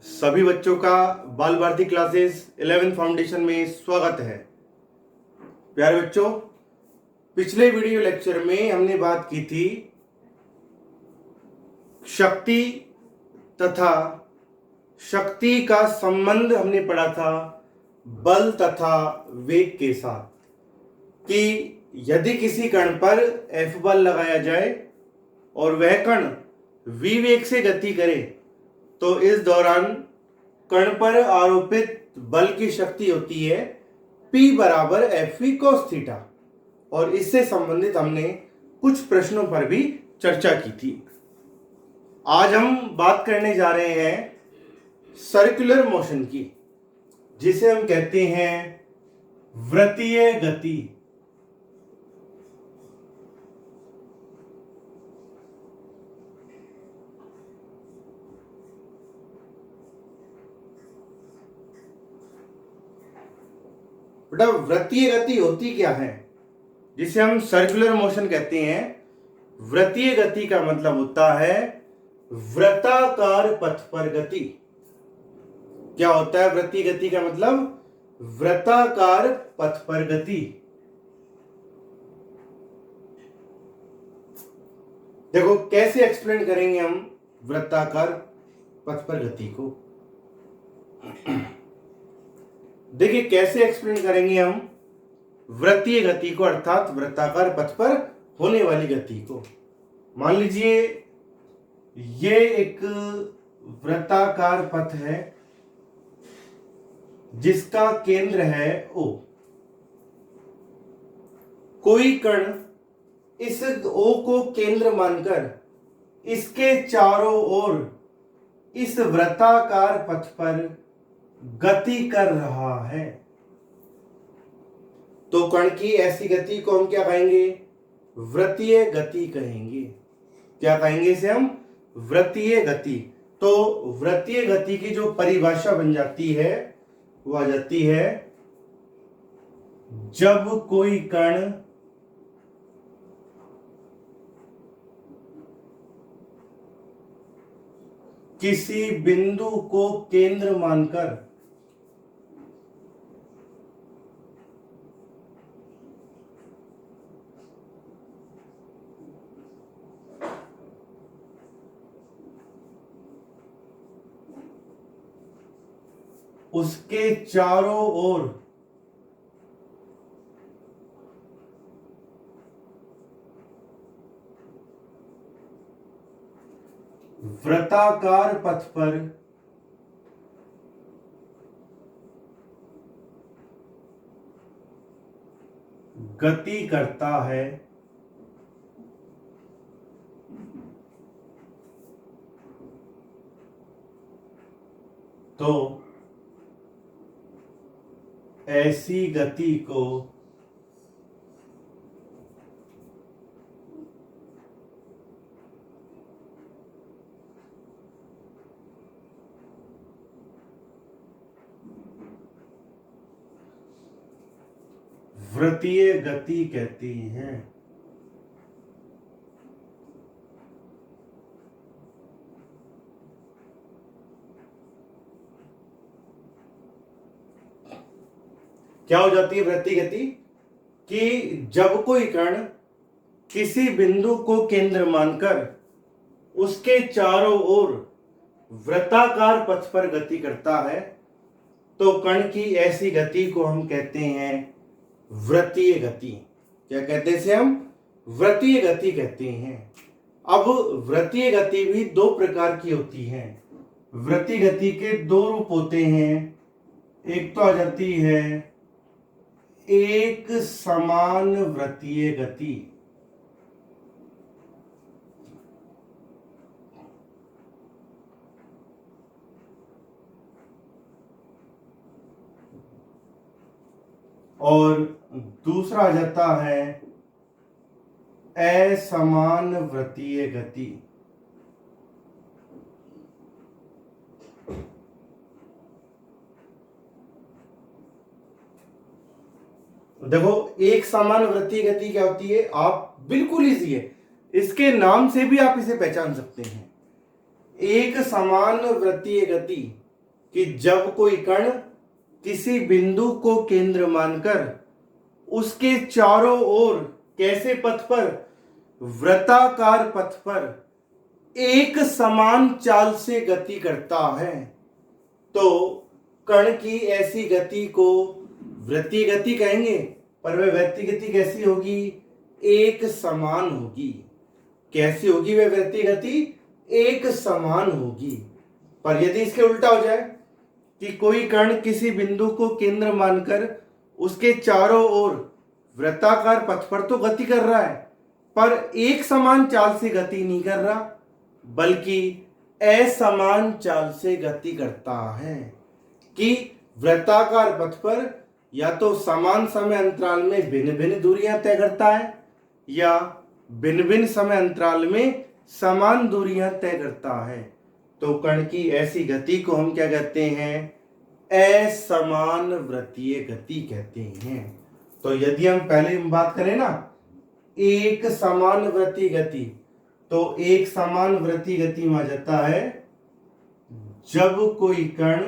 सभी बच्चों का बाल भारती क्लासेस 11 फाउंडेशन में स्वागत है। प्यारे बच्चों, पिछले वीडियो लेक्चर में हमने बात की थी शक्ति तथा शक्ति का संबंध हमने पढ़ा था बल तथा वेग के साथ कि यदि किसी कण पर F बल लगाया जाए और वह कण v वेग से गति करे तो इस दौरान कण पर आरोपित बल की शक्ति होती है P बराबर F v cos थीटा। और इससे संबंधित हमने कुछ प्रश्नों पर भी चर्चा की थी। आज हम बात करने जा रहे हैं सर्कुलर मोशन की, जिसे हम कहते हैं वृत्तीय गति। बेटा, वृत्तीय गति होती क्या है, जिसे हम सर्कुलर मोशन कहते हैं। वृत्तीय गति का मतलब होता है वृत्ताकार पथ पर गति। क्या होता है वृत्तीय गति का मतलब? वृत्ताकार पथ पर गति। देखो कैसे एक्सप्लेन करेंगे हम वृत्ताकार पथ पर गति को। देखिए कैसे एक्सप्लेन करेंगे हम वृत्तीय गति को, अर्थात वृत्ताकार पथ पर होने वाली गति को। मान लीजिए ये एक वृत्ताकार पथ है जिसका केंद्र है O। कोई कण इस O को केंद्र मानकर इसके चारों ओर इस वृत्ताकार पथ पर गति कर रहा है तो कण की ऐसी गति को हम क्या कहेंगे? वृत्तीय गति कहेंगे। क्या कहेंगे इसे हम? वृत्तीय गति। तो वृत्तीय गति की जो परिभाषा बन जाती है वो आ जाती है जब कोई कण किसी बिंदु को केंद्र मानकर उसके चारों ओर वृत्ताकार पथ पर गति करता है तो ऐसी गति को वृत्तीय गति कहती हैं। क्या हो जाती है वृत्तीय गति? कि जब कोई कण किसी बिंदु को केंद्र मानकर उसके चारों ओर वृत्ताकार पथ पर गति करता है तो कण की ऐसी गति को हम कहते हैं वृत्तीय गति। क्या कहते हैं इसे हम? वृत्तीय गति कहते हैं। अब वृत्तीय गति भी दो प्रकार की होती है। वृत्तीय गति के दो रूप होते हैं। एक तो आ जाती है एक समान वृत्तीय गति, और दूसरा आ जाता है असमान वृत्तीय गति। देखो एक समान वृत्तीय गति क्या होती है? आप बिल्कुल इजी है, इसके नाम से भी आप इसे पहचान सकते हैं। एक समान वृत्तीय गति कि जब कोई कण किसी बिंदु को केंद्र मानकर उसके चारों ओर कैसे पथ पर, वृत्ताकार पथ पर एक समान चाल से गति करता है, तो कण की ऐसी गति को वृत्तीय गति कहेंगे। पर वह वृत्तीय गति कैसी होगी? एक समान होगी। कैसी होगी वह वृत्तीय गति? एक समान होगी। पर यदि इसके उल्टा हो जाए कि कोई कण किसी बिंदु को केंद्र मानकर उसके चारों ओर वृत्ताकार पथ पर तो गति कर रहा है, पर एक समान चाल से गति नहीं कर रहा, बल्कि असमान चाल से गति करता है, कि वृत्ताकार पथ पर या तो समान समय अंतराल में भिन्न भिन्न दूरियां तय करता है, या भिन्न भिन्न समय अंतराल में समान दूरियां तय करता है। तो कण की ऐसी गति को हम क्या कहते हैं? असमान वृत्तीय गति कहते हैं। तो यदि हम पहले बात करें ना एक समान वृत्तीय गति, तो एक समान वृत्तीय गति में आ जाता है जब कोई कण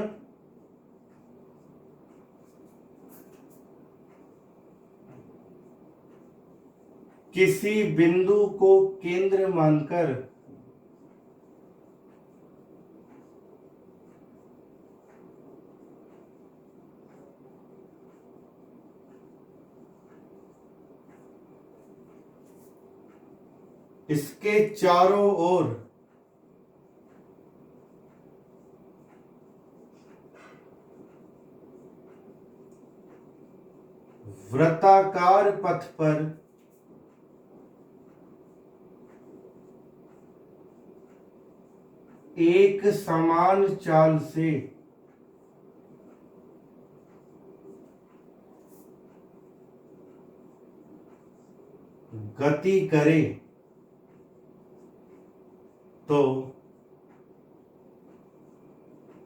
किसी बिंदु को केंद्र मानकर इसके चारों ओर वृत्ताकार पथ पर एक समान चाल से गति करे, तो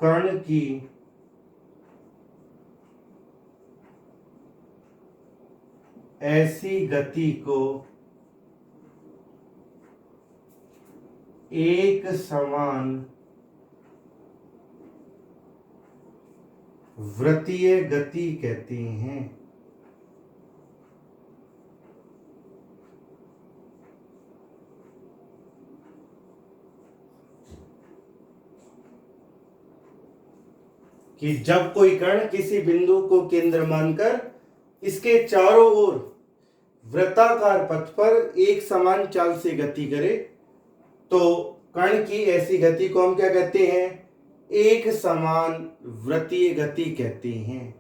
कण की ऐसी गति को एक समान वृत्तीय गति कहते हैं। कि जब कोई कण किसी बिंदु को केंद्र मानकर इसके चारों ओर वृत्ताकार पथ पर एक समान चाल से गति करे, तो कण की ऐसी गति को हम क्या कहते हैं? एक समान वृत्तीय गति कहते हैं।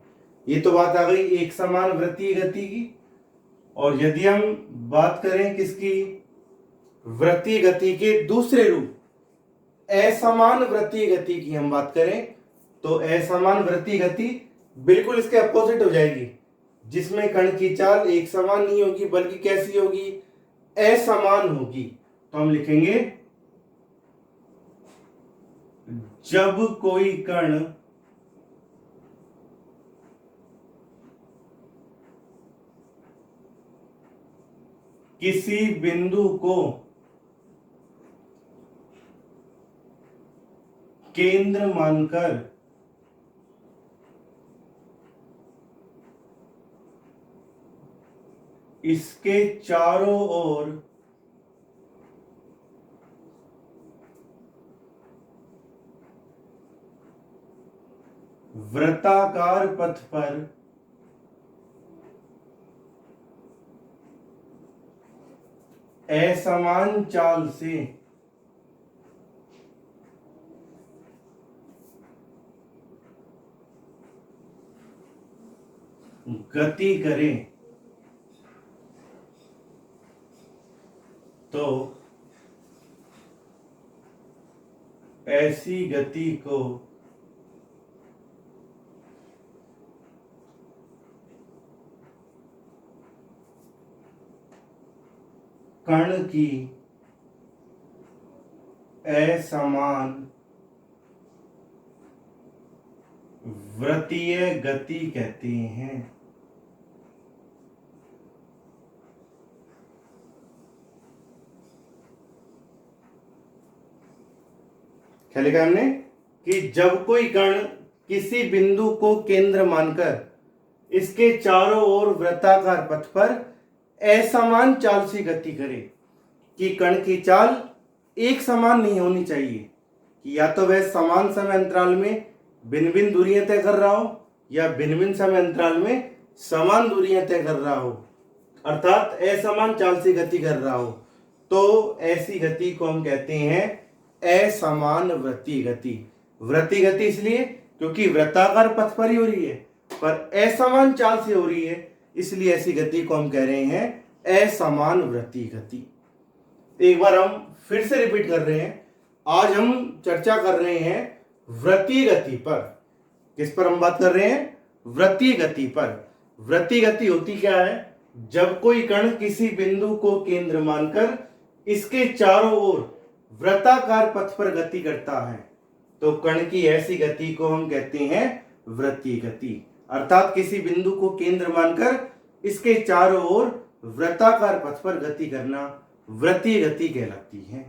ये तो बात आ गई एक समान वृत्तीय गति की। और यदि हम बात करें किसकी? वृत्तीय गति के दूसरे रूप असमान वृत्तीय गति की हम बात करें, तो असमान वृत्तीय गति बिल्कुल इसके अपोजिट हो जाएगी, जिसमें कण की चाल एक समान नहीं होगी, बल्कि कैसी होगी? असमान होगी। तो हम लिखेंगे जब कोई कण किसी बिंदु को केंद्र मानकर इसके चारों ओर वृत्ताकार पथ पर असमान चाल से गति करें, तो ऐसी गति को कण की असमान वृत्तीय गति कहते हैं। क्या लिखा हमने? कि जब कोई कण किसी बिंदु को केंद्र मानकर इसके चारों ओर वृत्ताकार पथ पर असमान चाल से गति करे। कि कण की चाल एक समान नहीं होनी चाहिए, कि या तो वह समान समय अंतराल में भिन्न भिन्न दूरियां तय कर रहा हो या भिन्न भिन्न समय अंतराल में समान दूरियां तय कर रहा हो, अर्थात असमान चाल से गति कर रहा हो। तो ऐसी गति को हम कहते हैं असमान वृत्तीय गति। वृत्तीय गति इसलिए क्योंकि वृत्ताकार पथ पर ही हो रही है, पर असमान चाल से हो रही है, इसलिए ऐसी गति को हम कह रहे हैं असमान वृत्तीय गति। एक बार हम फिर से रिपीट कर रहे हैं। आज हम चर्चा कर रहे हैं वृत्तीय गति पर। किस पर हम बात कर रहे हैं? वृत्तीय गति पर। वृत्तीय गति होती क्या है? जब कोई कण किसी बिंदु को केंद्र मानकर इसके चारों ओर वृत्ताकार पथ पर गति करता है, तो कण की ऐसी गति को हम कहते हैं वृत्तीय गति। अर्थात किसी बिंदु को केंद्र मानकर इसके चारों ओर वृत्ताकार पथ पर गति करना वृत्तीय गति कहलाती है।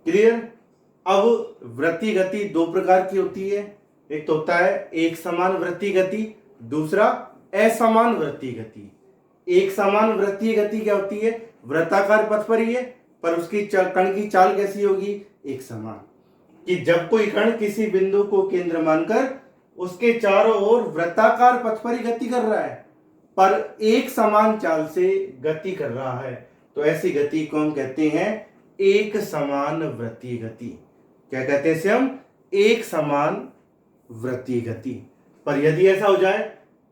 क्लियर? अब वृत्तीय गति दो प्रकार की होती है। एक तो होता है एक समान वृत्तीय गति, दूसरा असमान वृत्तीय गति। एक समान वृत्तीय गति क्या होती है? वृत्ताकार पथ पर ही है, पर उसकी कण की चाल कैसी होगी? एक समान। कि जब कोई कण किसी बिंदु को केंद्र मानकर उसके चारों ओर वृत्ताकार पथ पर ही गति कर रहा है, पर एक समान चाल से गति कर रहा है, तो ऐसी गति को हम कहते हैं एक समान वृत्तीय गति। क्या कहते हैं इसे हम? एक समान वृत्तीय गति। पर यदि ऐसा हो जाए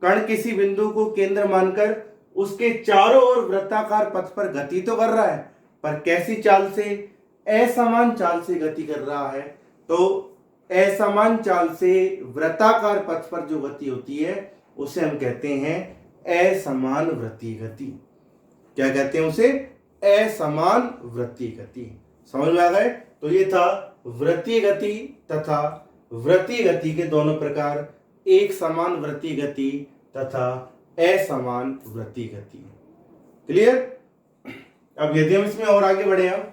कण किसी बिंदु को केंद्र मानकर उसके चारों ओर वृत्ताकार पथ पर गति तो कर रहा है, पर कैसी चाल से? असमान चाल से गति कर रहा है। तो असमान चाल से वृत्ताकार पथ पर जो गति होती है उसे हम कहते हैं असमान वृत्तीय गति। क्या कहते हैं उसे? असमान वृत्तीय गति। समझ में आ गए? तो ये था वृत्तीय गति तथा वृत्तीय गति के दोनों प्रकार, एक समान वृत्तीय गति तथा असमान वृत्तीय गति। क्लियर? अब यदि हम इसमें और आगे बढ़े हम,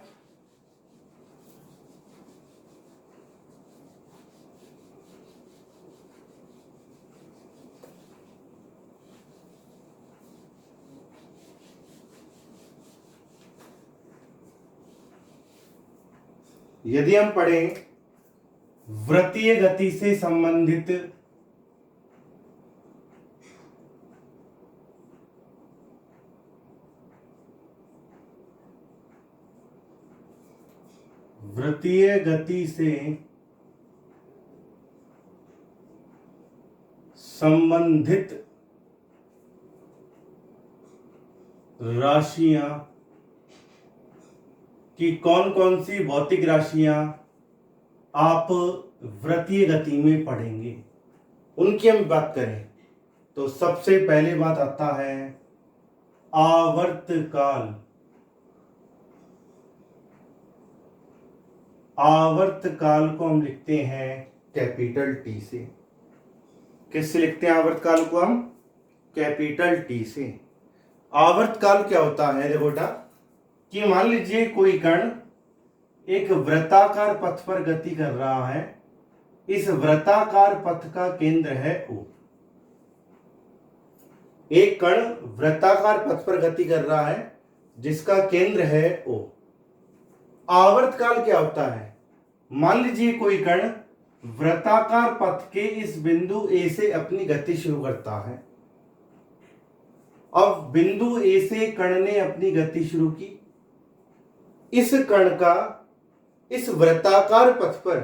यदि हम पढ़ें वृत्तीय गति से संबंधित वृत्तीय गति से संबंधित राशियां कि कौन कौन सी भौतिक राशियां आप वृत्तीय गति में पढ़ेंगे, उनकी हम बात करें तो सबसे पहले बात आता है आवर्तकाल। आवर्तकाल को हम लिखते हैं कैपिटल टी से। किससे लिखते हैं आवर्तकाल को हम? कैपिटल टी से। आवर्तकाल क्या होता है? देखो बेटा, कि मान लीजिए कोई कण एक वृत्ताकार पथ पर गति कर रहा है। इस वृत्ताकार पथ का केंद्र है O। एक कण वृत्ताकार पथ पर गति कर रहा है जिसका केंद्र है O। आवर्तकाल क्या होता है? मान लीजिए कोई कण वृत्ताकार पथ के इस बिंदु A से अपनी गति शुरू करता है। अब बिंदु A से कण ने अपनी गति शुरू की। इस कण का इस वृत्ताकार पथ पर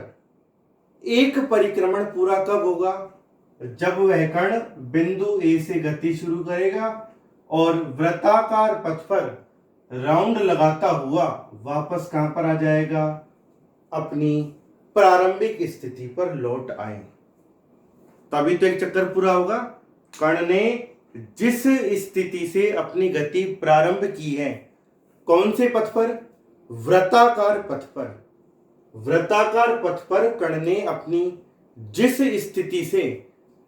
एक परिक्रमण पूरा कब होगा? जब वह कण बिंदु A से गति शुरू करेगा और वृत्ताकार पथ पर राउंड लगाता हुआ वापस कहां पर आ जाएगा? अपनी प्रारंभिक स्थिति पर लौट आए, तभी तो एक चक्कर पूरा होगा। कण ने जिस स्थिति से अपनी गति प्रारंभ की है, कौन से पथ पर? वृत्ताकार पथ पर। वृत्ताकार पथ पर कण ने अपनी जिस स्थिति से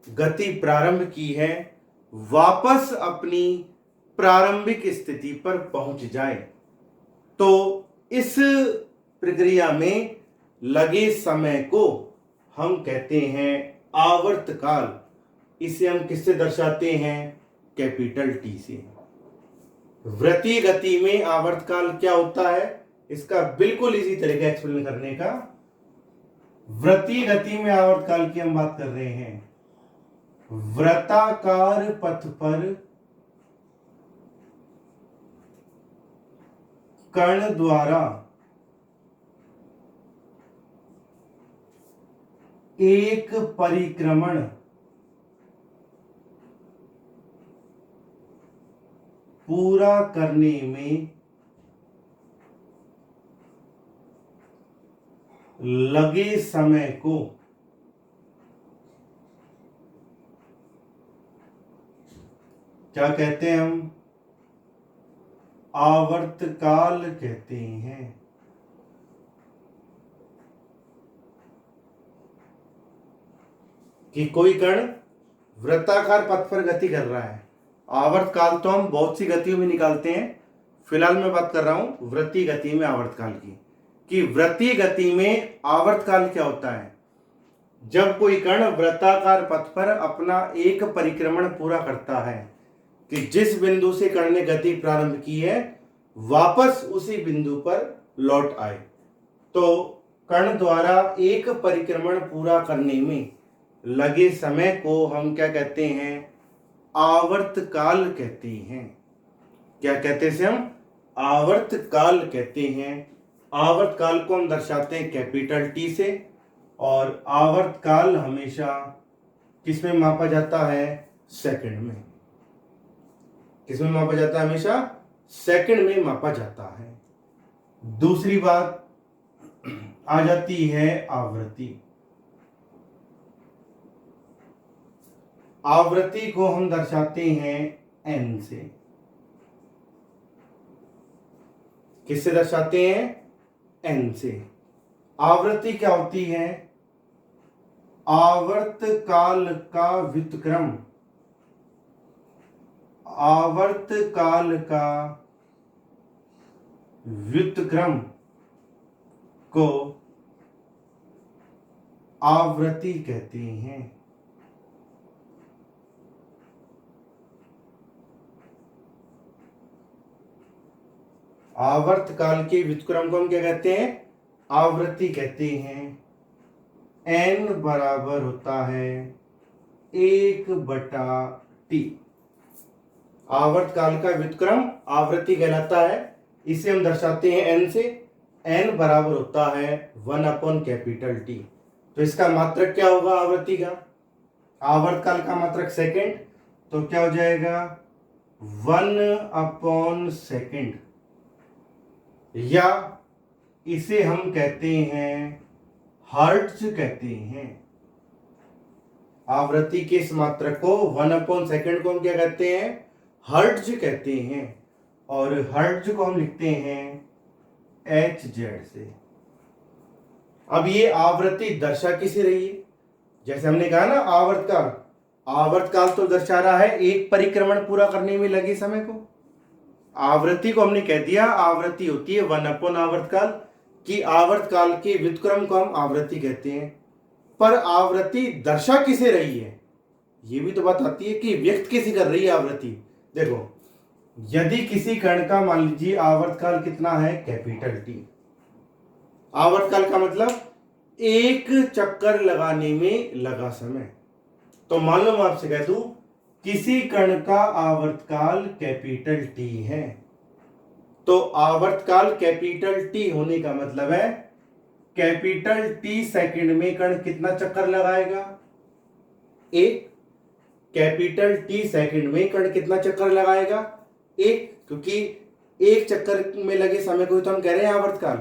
गति प्रारंभ की है, वापस अपनी प्रारंभिक स्थिति पर पहुंच जाए, तो इस प्रक्रिया में लगे समय को हम कहते हैं आवर्तकाल, इसे हम किससे दर्शाते हैं? कैपिटल टी से। वृत्तीय गति में आवर्तकाल क्या होता है, इसका बिल्कुल इसी तरीका एक्सप्लेन करने का। वृत्तीय गति में आवर्तकाल की हम बात कर रहे हैं। वृत्ताकार पथ पर कण द्वारा एक परिक्रमण पूरा करने में लगे समय को क्या कहते हैं? हम आवर्तकाल कहते हैं। कि कोई कण वृत्ताकार पथ पर गति कर रहा है। आवर्तकाल तो हम बहुत सी गतियों में निकालते हैं, फिलहाल मैं बात कर रहा हूं वृत्तीय गति में आवर्तकाल की। कि वृत्तीय गति में आवर्तकाल क्या होता है? जब कोई कण वृत्ताकार पथ पर अपना एक परिक्रमण पूरा करता है, कि जिस बिंदु से कण ने गति प्रारंभ की है वापस उसी बिंदु पर लौट आए, तो कण द्वारा एक परिक्रमण पूरा करने में लगे समय को हम क्या कहते हैं? आवर्तकाल कहते हैं। क्या कहते हैं? हम आवर्तकाल कहते हैं। आवर्तकाल को हम दर्शाते हैं कैपिटल टी से, और आवर्तकाल हमेशा किसमें मापा जाता है? सेकंड में। किसमें मापा जाता है? हमेशा सेकंड में मापा जाता है। दूसरी बात आ जाती है आवृत्ति। आवृत्ति को हम दर्शाते हैं एन से। किससे दर्शाते हैं? एन से। आवृत्ति क्या होती है? आवर्तकाल का व्युत्क्रम। आवर्तकाल का व्युत्क्रम को आवृत्ति कहते हैं। आवर्तकाल के व्युत्क्रम को हम क्या कहते हैं? आवृत्ति कहते हैं। n बराबर होता है 1/t। आवर्तकाल का व्युत्क्रम आवृत्ति कहलाता है। इसे हम दर्शाते हैं n से। n बराबर होता है 1/T। तो इसका मात्रक क्या होगा आवृत्ति का? आवर्तकाल का मात्रक सेकंड, तो क्या हो जाएगा? 1/सेकंड, या इसे हम कहते हैं हर्ट्ज कहते हैं। आवृत्ति के इस मात्रक को 1/सेकंड को हम क्या कहते हैं? हर्ट्ज कहते हैं। और हर्ट्ज को हम लिखते हैं Hz से। अब ये आवृत्ति दर्शा किसे रही है? जैसे हमने कहा ना आवर्तकाल, आवर्तकाल तो दर्शा रहा है एक परिक्रमण पूरा करने में लगे समय को। आवृत्ति को हमने कह दिया आवृत्ति होती है 1/आवर्तकाल, कि आवर्तकाल के व्युत्क्रम को हम आवृत्ति कहते हैं। पर आवृत्ति दर्शा किसे रही है, ये भी तो बात आती है कि व्यक्त किसे कर रही है आवृत्ति। देखो, यदि किसी कण का मान लीजिए आवर्तकाल कितना है? Capital T. आवर्तकाल का मतलब एक चक्कर लगाने में लगा समय। तो मान लो मैं आपसे कह दूं किसी कण का आवर्तकाल कैपिटल टी है, तो आवर्तकाल कैपिटल टी होने का मतलब है कैपिटल टी सेकंड में कण कितना चक्कर लगाएगा? एक। कैपिटल टी सेकंड में कण कितना चक्कर लगाएगा? एक। क्योंकि एक चक्कर में लगे समय को तो हम कह रहे हैं आवर्तकाल।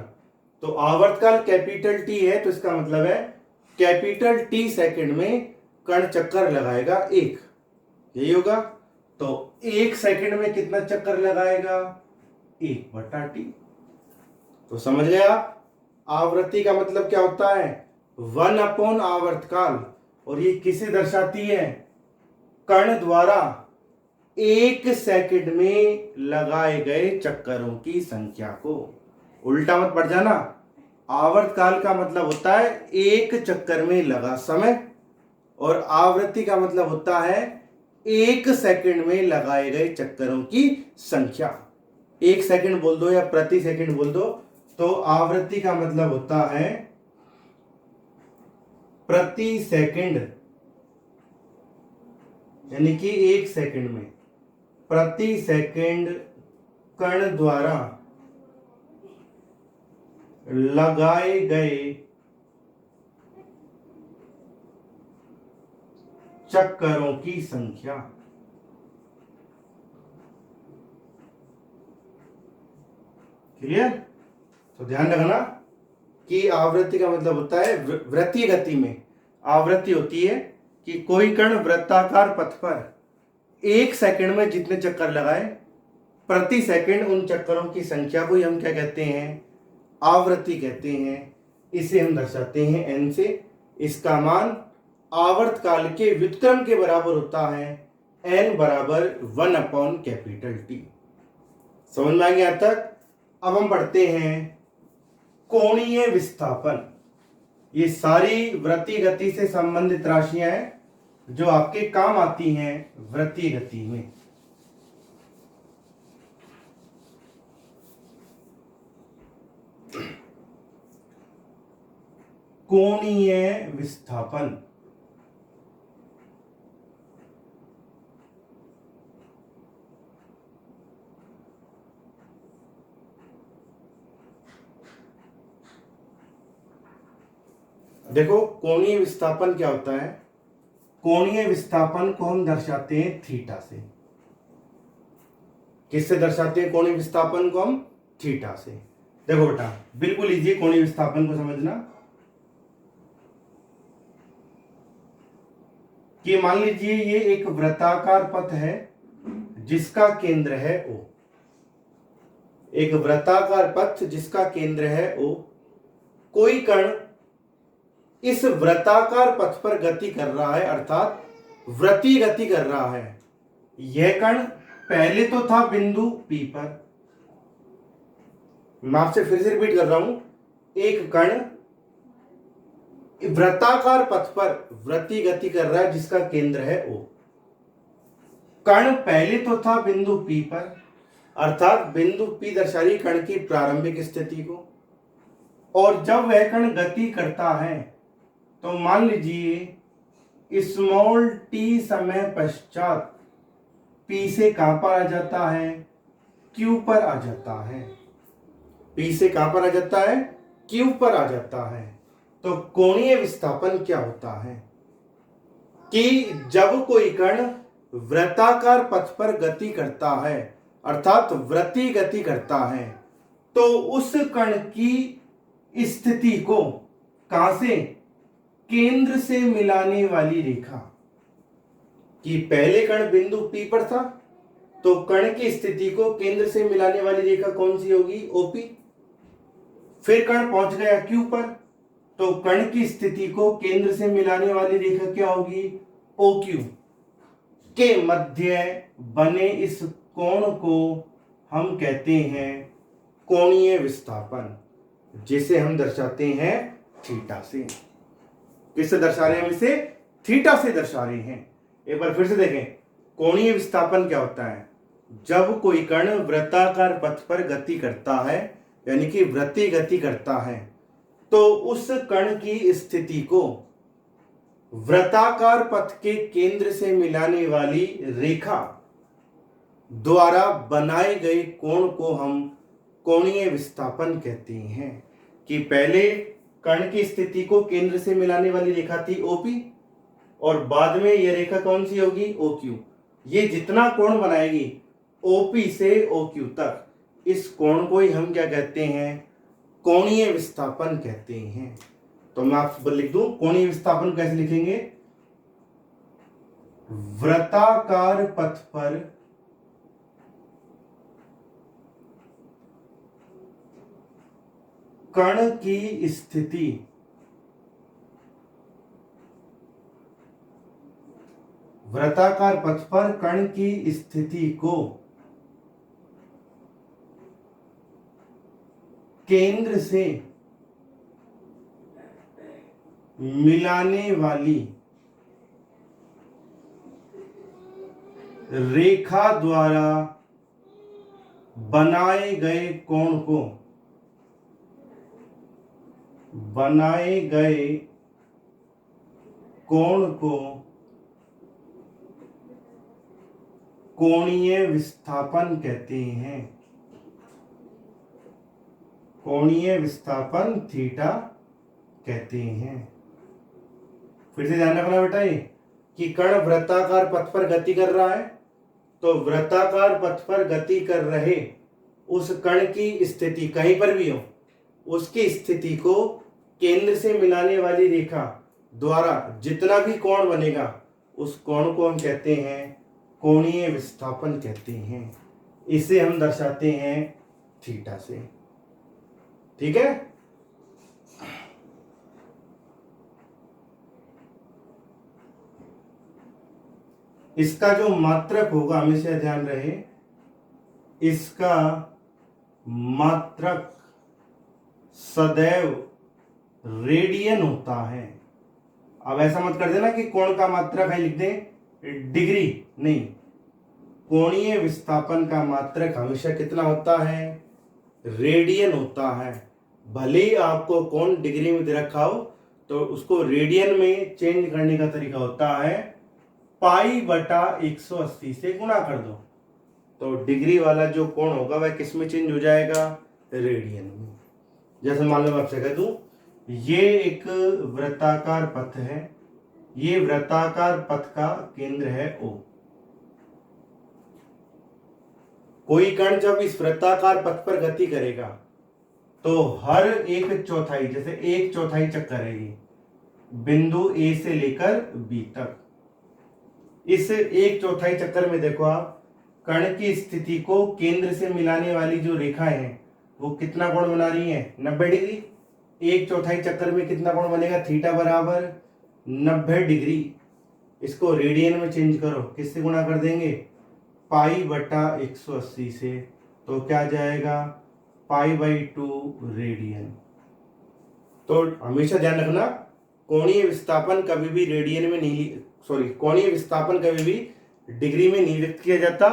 तो आवर्तकाल कैपिटल टी है, तो इसका मतलब है कैपिटल टी सेकंड में कण चक्कर लगाएगा एक। यही होगा। तो एक सेकंड में कितना चक्कर लगाएगा? 1/t। तो समझ गए आप आवृत्ति का मतलब क्या होता है? 1/आवर्तकाल। और ये किसे दर्शाती है? कण द्वारा एक सेकंड में लगाए गए चक्करों की संख्या को। उल्टा मत पड़ जाना। आवर्तकाल का मतलब होता है एक चक्कर में लगा समय, और आवृत्ति का मतलब होता है 1 सेकंड में लगाए गए चक्करों की संख्या। 1 सेकंड बोल दो या प्रति सेकंड बोल दो, तो आवृत्ति का मतलब होता है प्रति सेकंड, यानी कि 1 सेकंड में प्रति सेकंड कण द्वारा लगाए गए चक्करों की संख्या। क्लियर? तो ध्यान रखना कि आवृत्ति का मतलब होता है वृत्तीय गति में आवृत्ति होती है कि कोई कण वृत्ताकार पथ पर 1 सेकंड में जितने चक्कर लगाए, प्रति सेकंड उन चक्करों की संख्या को हम क्या कहते हैं? आवृत्ति कहते हैं। इसे हम दर्शाते हैं n से। इसका मान आवर्त काल के व्युत्क्रम के बराबर होता है, n बराबर 1/T। समझ में आ गया यहां तक? अब हम पढ़ते हैं कोणीय विस्थापन। ये सारी वृत्तीय गति से संबंधित राशियां हैं जो आपके काम आती हैं वृत्तीय गति में। कोणीय विस्थापन, देखो कोणीय विस्थापन क्या होता है? कोणीय विस्थापन को हम दर्शाते हैं थीटा से। किससे दर्शाते हैं कोणीय विस्थापन को हम? थीटा से। देखो बेटा, बिल्कुल इजी कोणीय विस्थापन को समझना कि मान लीजिए ये एक वृत्ताकार पथ है जिसका केंद्र है O। एक वृत्ताकार पथ जिसका केंद्र है O। कोई कण इस वृत्ताकार पथ पर गति कर रहा है, अर्थात वृत्तीय गति कर रहा है। यह कण पहले तो था बिंदु P पर। मैं आपसे फिर से रिपीट कर रहा हूं, एक कण वृत्ताकार पथ पर वृत्तीय गति कर रहा है जिसका केंद्र है O। कण पहले तो था बिंदु P पर, अर्थात बिंदु P दर्शा रही कण की प्रारंभिक स्थिति को। और जब वह कण गति करता है तो मान लीजिए स्मॉल t समय पश्चात P से कहां पर आ जाता है? Q पर आ जाता है। P से कहां पर आ जाता है? Q पर आ जाता है। तो कोणीय विस्थापन क्या होता है कि जब कोई कण वृत्ताकार पथ पर गति करता है, अर्थात वृत्तीय गति करता है, तो उस कण की स्थिति को कहां से? केंद्र से मिलाने वाली रेखा। कि पहले कण बिंदु P पर था तो कण की स्थिति को केंद्र से मिलाने वाली रेखा कौन सी होगी? OP। फिर कण पहुंच गया Q पर तो कण की स्थिति को केंद्र से मिलाने वाली रेखा क्या होगी? OQ। के मध्य बने इस कोण को हम कहते हैं कोणीय विस्थापन, जिसे हम दर्शाते हैं थीटा से। किससे दर्शा रहे हैं हम इसे? थीटा से दर्शा रहे हैं। एक बार फिर से देखें, कोणीय विस्थापन क्या होता है? जब कोई कण वृत्ताकार पथ पर गति करता है, यानी कि वृत्तीय गति करता है, तो उस कण की स्थिति को वृत्ताकार पथ के केंद्र से मिलाने वाली रेखा द्वारा बनाए गए कोण को हम कोणीय विस्थापन कहते हैं। कि पहले कण की स्थिति को केंद्र से मिलाने वाली रेखा थी OP और बाद में यह रेखा कौन सी होगी? OQ। ये जितना कोण बनाएगी OP से OQ तक, इस कोण को ही हम क्या कहते हैं? कोणीय विस्थापन कहते हैं। तो मैं आपको लिख दूं कोणीय विस्थापन कैसे लिखेंगे? वृत्ताकार पथ पर कण की स्थिति वृत्ताकार पथ पर कण की स्थिति को केंद्र से मिलाने वाली रेखा द्वारा बनाए गए कोण को कोणीय विस्थापन कहते हैं। कोणीय विस्थापन थीटा कहते हैं। फिर से ध्यान रखना बेटा ये कि कण वृत्ताकार पथ पर गति कर रहा है, तो वृत्ताकार पथ पर गति कर रहे उस कण की स्थिति कहीं पर भी हो, उसकी स्थिति को केंद्र से मिलाने वाली रेखा द्वारा जितना भी कोण बनेगा उस कोण को हम कहते हैं कोणीय विस्थापन कहते हैं। इसे हम दर्शाते हैं थीटा से। ठीक है। इसका जो मात्रक होगा हमेशा ध्यान रहे, इसका मात्रक सदैव रेडियन होता है। अब ऐसा मत कर देना कि कोण का मात्रक है लिख दें डिग्री, नहीं, कोणीय विस्थापन का मात्रक हमेशा कितना होता है, रेडियन होता है। भले ही आपको कोण डिग्री में दे रखा हो तो उसको रेडियन में चेंज करने का तरीका होता है पाई बटा 180 से गुणा कर दो, तो डिग्री वाला जो कोण होगा वह किस में चेंज हो जाएगा, रेडियन में। जैसे मान लो मैं आपसे कह दूं ये एक वृत्ताकार पथ है, ये वृत्ताकार पथ का केंद्र है O। कोई कण जब इस वृत्ताकार पथ पर गति करेगा तो हर एक चौथाई, जैसे एक चौथाई चक्कर है ये बिंदु A से लेकर B तक, इस एक चौथाई चक्कर में देखो आप कण की स्थिति को केंद्र से मिलाने वाली जो रेखाएं हैं वो कितना कोण बना रही हैं, 90 डिग्री। एक चौथाई चक्कर में कितना कोण बनेगा, थीटा बराबर 90 डिग्री। इसको रेडियन में चेंज करो, किससे गुणा कर देंगे, पाई बटा 180 से, तो क्या जाएगा पाई बाई 2 रेडियन। तो हमेशा ध्यान रखना कोणीय विस्थापन कभी भी रेडियन में नहीं, कोणीय विस्थापन कभी भी डिग्री में नहीं व्यक्त किया जाता,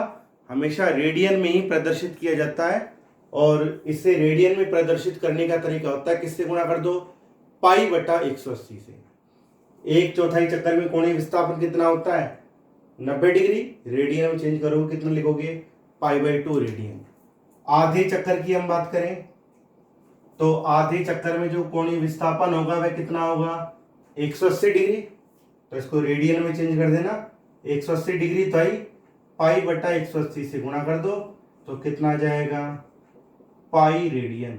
हमेशा रेडियन में ही प्रदर्शित किया जाता है। और इसे रेडियन में प्रदर्शित करने का तरीका होता है किससे गुणा कर दो, पाई बटा 180 से। एक चौथाई चक्कर में कोणीय विस्थापन कितना होता है, 90 डिग्री। रेडियन में चेंज करोगे कितना लिखोगे, पाई बाई 2 रेडियन। आधे चक्कर की हम बात करें तो आधे चक्कर में जो कोणीय विस्थापन होगा वह कितना होगा, 180 डिग्री। तो इसको रेडियन में चेंज कर देना, 180 डिग्री तो आई पाई बटा 180 से गुणा कर दो, तो कितना जाएगा पाई रेडियन।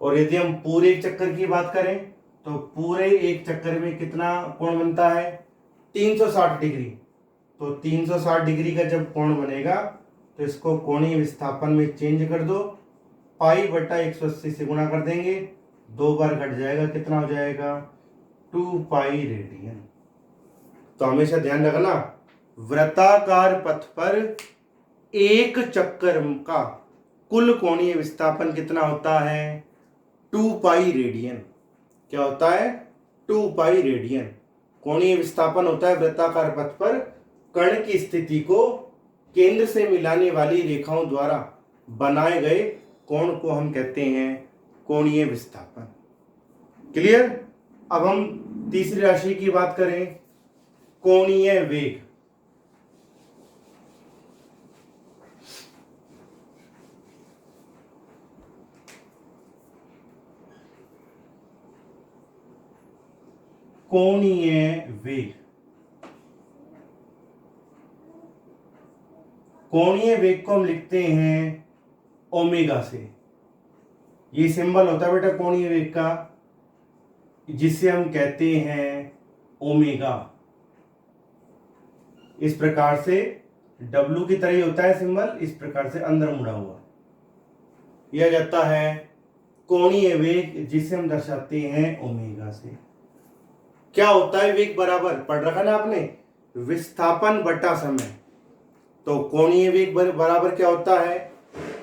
और यदि हम पूरे एक चक्कर की बात करें तो पूरे एक चक्कर में कितना कोण बनता है, 360 डिग्री। तो 360 डिग्री का जब कोण बनेगा तो इसको कोणीय विस्थापन में चेंज कर दो, पाई बटा 180 से गुणा कर देंगे, 2 बार घट जाएगा, कितना हो जाएगा 2 पाई रेडियन। तो हमेशा ध्यान रखना वृत्ताकार पथ पर एक चक्कर का कुल कोणीय विस्थापन कितना होता है, 2 पाई रेडियन। क्या होता है, 2 पाई रेडियन कोणीय विस्थापन होता है वृत्ताकार पथ पर कण की स्थिति को केंद्र से मिलाने वाली रेखाओं द्वारा बनाए गए कोण को हम कहते हैं कोणीय विस्थापन। क्लियर। अब हम तीसरी राशि की बात करें, कोणीय वेग। कोणीय वेग, कोणीय वेग को हम लिखते हैं ओमेगा से। ये सिंबल होता है बेटा कोणीय वेग का, जिसे हम कहते हैं ओमेगा। इस प्रकार से W की तरह ही होता है सिंबल, इस प्रकार से अंदर मुड़ा हुआ यह जाता है कोणीय वेग, जिसे हम दर्शाते हैं ओमेगा से। क्या होता है वेग बराबर, पढ़ रखा ना आपने, विस्थापन बटा समय। तो कोणीय वेग बराबर क्या होता है,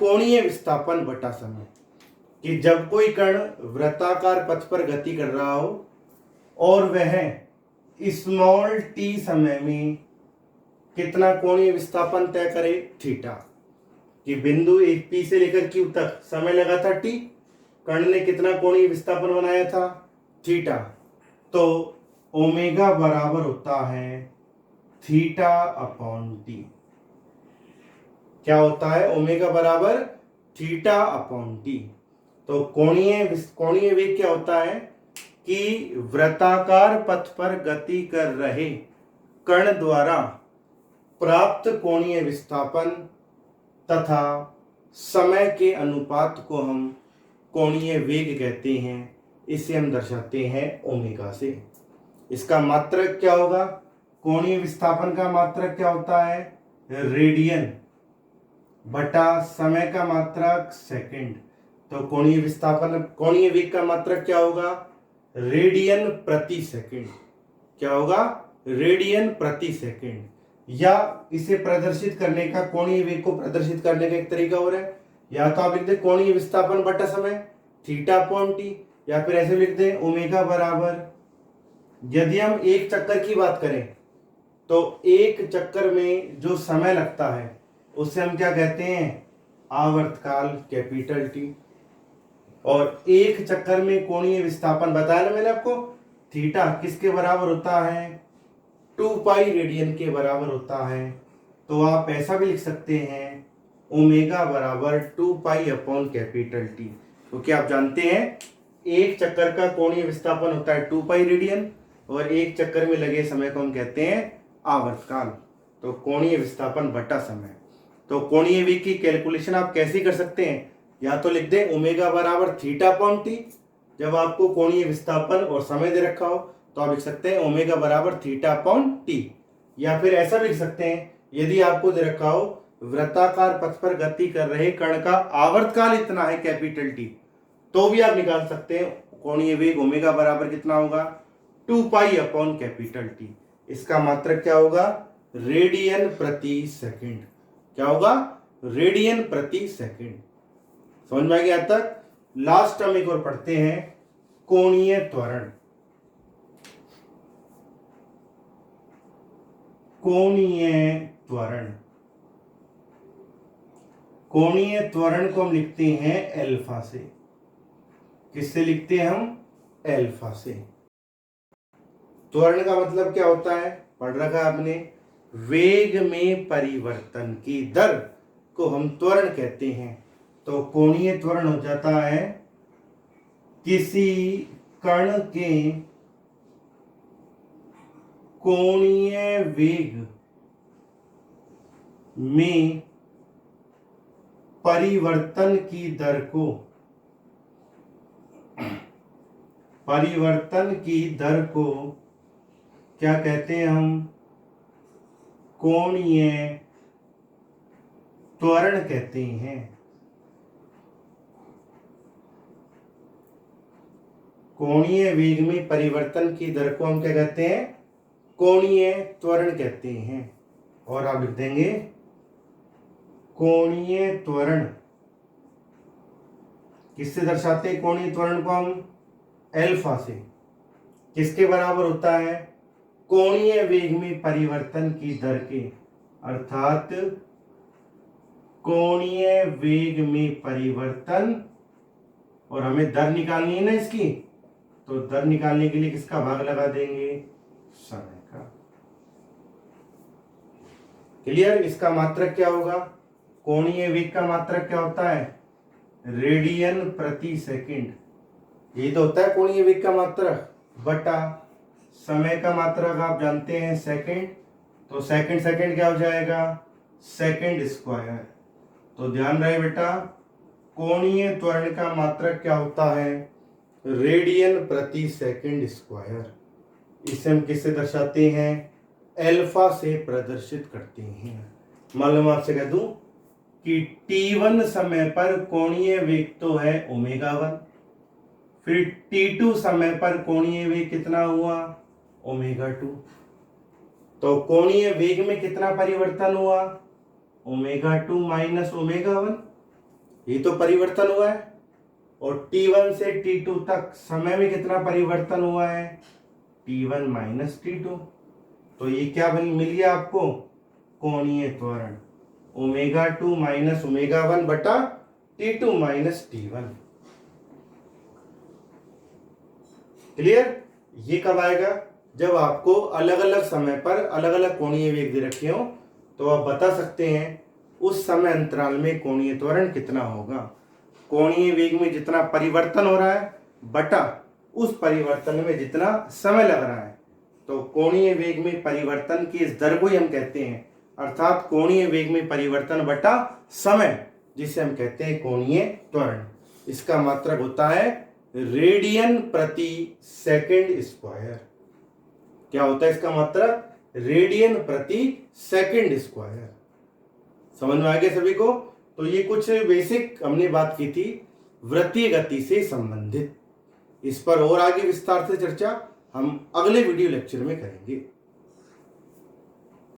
कोणीय विस्थापन बटा समय। कि जब कोई कण वृत्ताकार पथ पर गति कर रहा हो और वह स्मॉल t समय में कितना कोणीय विस्थापन तय करे, थीटा। कि बिंदु एक पी से लेकर क्यू तक समय लगा था टी, कर्ण ने कितना कोणीय विस्थापन बनाया था, थीटा। तो ओमेगा बराबर होता है थीटा अपॉन टी। क्या होता है, ओमेगा बराबर थीटा अपॉन टी। तो कोणीय वेग क्या होता है कि वृत्ताकार पथ पर गति कर रहे कण द्वारा प्राप्त कोणीय विस्थापन तथा समय के अनुपात को हम कोणीय वेग कहते हैं। इसे हम दर्शाते हैं ओमेगा से। इसका मात्रक क्या होगा, कोणीय विस्थापन का मात्रक क्या होता है, रेडियन बटा समय का मात्रक सेकंड। तो कोणीय वेग का मात्रक क्या होगा, रेडियन प्रति सेकंड। क्या होगा, रेडियन प्रति सेकंड। या इसे प्रदर्शित करने का, कोणीय वेग को प्रदर्शित करने का एक तरीका और है, या तो आप लिख दे कोणीय विस्थापन बटा समय थीटा अपॉन टी, या फिर ऐसे लिख दे ओमेगा बराबर, यदि हम एक चक्कर की बात करें तो एक चक्कर में जो समय लगता है उसे हम क्या कहते हैं, आवर्तकाल कैपिटल टी। और एक चक्कर में कोणीय विस्थापन बताया ना मैंने आपको, थीटा किसके बराबर होता है, 2 पाई रेडियन के बराबर होता है। तो आप ऐसा भी लिख सकते हैं ओमेगा बराबर 2 पाई अपॉन कैपिटल टी। क्योंकि आप जानते हैं एक चक्कर का कोणीय विस्थापन होता है 2 पाई रेडियन, और एक चक्कर में लगे समय को हम कहते हैं आवर्तकाल। तो कोणीय विस्थापन बटा समय। तो कोणीय वेग की कैलकुलेशन आप कैसे कर सकते हैं, या तो लिख दें ओमेगा बराबर थीटा अपॉन टी, जब आपको कोणीय विस्थापन और समय दे रखा हो तो आप लिख सकते हैं ओमेगा बराबर थीटा अपॉन टी। या फिर ऐसा लिख सकते हैं, यदि आपको दे रखा हो वृत्ताकार पथ पर गति कर रहे कण का आवर्तकाल इतना है कैपिटल टी, तो भी आप निकाल सकते हैं कोणीय वेग ओमेगा बराबर कितना होगा, 2 पाई अपॉन कैपिटल टी। इसका मात्रक क्या होगा, रेडियन प्रति सेकंड। क्या होगा, रेडियन प्रति सेकंड। समझ में आ गया तक। लास्ट हम एक और पढ़ते हैं, कोणीय त्वरण। कोणीय त्वरण, कोणीय त्वरण को हम लिखते हैं एल्फा से। किससे लिखते हैं हम, एल्फा से। त्वरण का मतलब क्या होता है, पढ़ रखा है आपने, वेग में परिवर्तन की दर को हम त्वरण कहते हैं। तो कोणीय त्वरण हो जाता है किसी कण के कोणीय वेग में परिवर्तन की दर को, परिवर्तन की दर को क्या कहते हैं हम, कोणीय त्वरण कहते हैं। कोणीय वेग में परिवर्तन की दर को हम क्या कहते हैं, कोणीय त्वरण कहते हैं। और आप लिख देंगे कोणीय त्वरण किससे दर्शाते हैं, कोणीय त्वरण को हम एल्फा से। किसके बराबर होता है, कोणीय वेग में परिवर्तन की दर के, अर्थात कोणीय वेग में परिवर्तन, और हमें दर निकालनी है ना इसकी, तो दर निकालने के लिए किसका भाग लगा देंगे, समय का। क्लियर। इसका मात्रक क्या होगा, कोणीय वेग का मात्रक क्या होता है, रेडियन प्रति सेकंड। ये तो होता है कोणीय वेग का मात्रक, बटा समय का मात्रक आप जानते हैं सेकंड। तो सेकंड सेकंड क्या हो जाएगा, सेकंड स्क्वायर। तो ध्यान रहे बेटा, कोणीय त्वरण का मात्रक क्या होता है, रेडियन प्रति सेकंड स्क्वायर। इसे हम किससे दर्शाते हैं, एल्फा से प्रदर्शित करते हैं। मालूम आपसे कह दूं कि t1 समय पर कोणीय वेग तो है ओमेगा 1, फिर t2 समय पर कोणीय वेग कितना हुआ, ओमेगा 2। तो कोणीय वेग में कितना परिवर्तन हुआ, ओमेगा 2 माइनस ओमेगा 1, ये तो परिवर्तन हुआ है। और t1 से t2 तक समय में कितना परिवर्तन हुआ है, t1 माइनस t2। तो ये क्या मिल गया आपको, कोणीय त्वरण ω2 माइनस ω1 बटा T2 माइनस T1। क्लियर? ये कब आएगा? जब आपको अलग अलग समय पर अलग अलग कोणीय वेग दे रखे हो तो आप बता सकते हैं उस समय अंतराल में कोणीय त्वरण कितना होगा। कोणीय वेग में जितना परिवर्तन हो रहा है बटा उस परिवर्तन में जितना समय लग रहा है, तो कोणीय वेग में परिवर्तन की इस दर को ही हम कहते हैं, अर्थात कोणीय वेग में परिवर्तन बटा समय, जिसे हम कहते हैं कोणीय त्वरण। इसका मात्रक होता है रेडियन प्रति सेकंड स्क्वायर। क्या होता है इसका मात्रक? रेडियन प्रति सेकंड स्क्वायर। समझ में आ गया सभी को? तो ये कुछ बेसिक हमने बात की थी वृत्तीय गति से संबंधित। इस पर और आगे विस्तार से चर्चा हम अगले वीडियो लेक्चर में करेंगे।